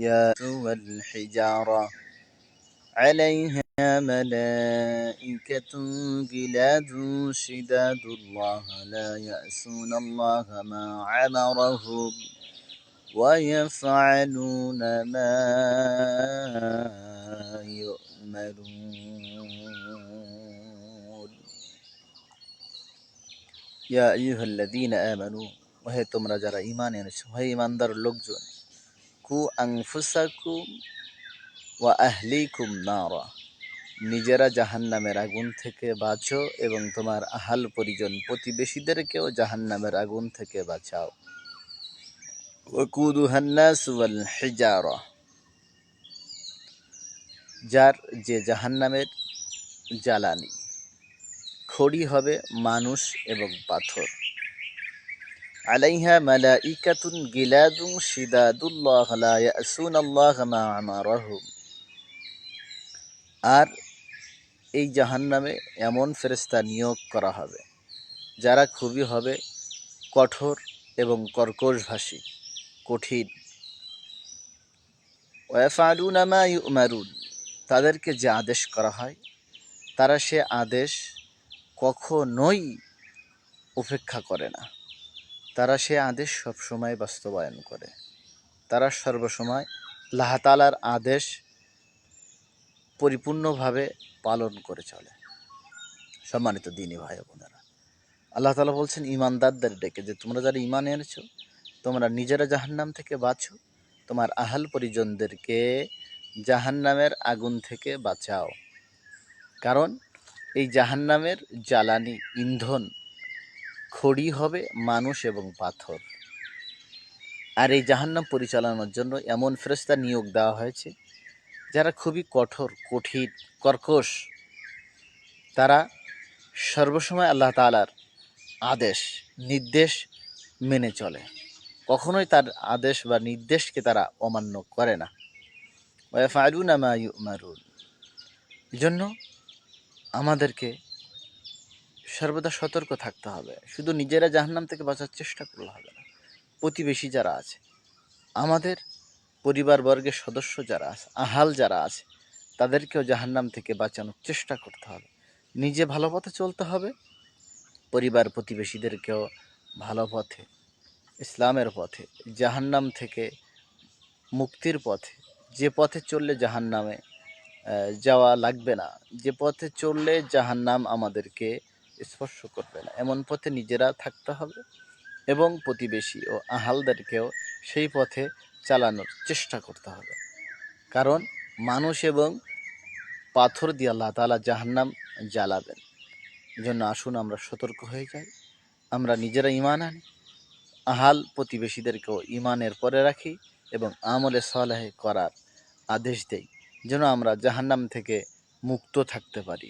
يا والحجارة عليها ملائكة غلاظ شداد الله لا يعصون الله ما أمرهم ويفعلون ما يؤمرون ইয়া আইয়ুহাল্লাযীনা আমানু, ওহে তোমরা যারা ঈমান এনেছো, হে ঈমানদার লোকজন, কু আনফুসাকুম ওয়া আহলিকুম নারা, নিজেরা জাহান্নামের আগুন থেকে বাঁচো এবং তোমার আহাল পরিজন প্রতিবেশীদেরকেও জাহান্নামের আগুন থেকে বাঁচাও। ওয়াকুদুহান নাস ওয়াল হিজারা, যার যে জাহান্নামের জ্বালানি খড়ি হবে মানুষ এবং পাথর। আলাইহা মালাইকাতুন গিলাদুন শিদাদুল্লাহ লা ইয়াসুনাল্লাহা মা আমারাহুম, আর এই জাহান্নামে এমন ফেরেশতা নিয়োগ করা হবে যারা খুবই হবে কঠোর এবং কর্কশভাষী, কঠিন। ওয়াফআলুনা মা ইউমারুন, তাদেরকে যে আদেশ করা হয় তারা সে আদেশ কখনোই উপেক্ষা করে না, তারা সে আদেশ সবসময় বাস্তবায়ন করে। তারা সর্বসময় আল্লাহ তাআলার আদেশ পরিপূর্ণভাবে পালন করে চলে। সম্মানিত দ্বীনী ভাই বোনেরা, আল্লাহ তাআলা বলছেন ঈমানদারদের ডেকে যে তোমরা যারা ঈমান এনেছো, তোমরা নিজেরা জাহান্নাম থেকে বাঁচো, তোমার আহাল পরিজনদেরকে জাহান্নামের আগুন থেকে বাঁচাও। কারণ এই জাহান্নামের জ্বালানি, ইন্ধন, খড়ি হবে মানুষ এবং পাথর। আর এই জাহান্নাম পরিচালনার জন্য এমন ফেরেশতা নিয়োগ দেওয়া হয়েছে যারা খুবই কঠোর, কঠিন, কর্কশ। তারা সর্বসময় আল্লাহ তাআলার আদেশ, নির্দেশ মেনে চলে, কখনোই তার আদেশ বা নির্দেশকে তারা অমান্য করে না। ওয়াফআলুনা মা ইউমারুন, এজন্য আমাদেরকে সর্বদা সতর্ক থাকতে হবে। শুধু নিজেরা জাহান্নাম থেকে বাঁচার চেষ্টা করলে হবে না, প্রতিবেশী যারা আছে, আমাদের পরিবারবর্গের সদস্য যারা আছে, আহাল যারা আছে, তাদেরকেও জাহান্নাম থেকে বাঁচানোর চেষ্টা করতে হবে। নিজে ভালো পথে চলতে হবে, পরিবার প্রতিবেশীদেরকেও ভালো পথে, ইসলামের পথে, জাহান্নাম থেকে মুক্তির পথে, যে পথে চললে জাহান্নামে যাওয়া লাগবে না, যে পথে চললে জাহান্নাম আমাদেরকে স্পর্শ করবে না, এমন পথে নিজেরা থাকতে হবে এবং প্রতিবেশী ও আহালদেরকেও সেই পথে চালানোর চেষ্টা করতে হবে। কারণ মানুষ এবং পাথর দিয়ে আল্লাহ তাআলা জাহান্নাম জ্বালাবেন। এজন্য আসুন আমরা সতর্ক হয়ে যাই, আমরা নিজেরা ঈমান আনি, আহাল প্রতিবেশীদেরকেও ঈমানের পরে রাখি এবং আমলে সালেহ করার আদেশ দেই, যেন আমরা জাহান্নাম থেকে মুক্ত থাকতে পারি।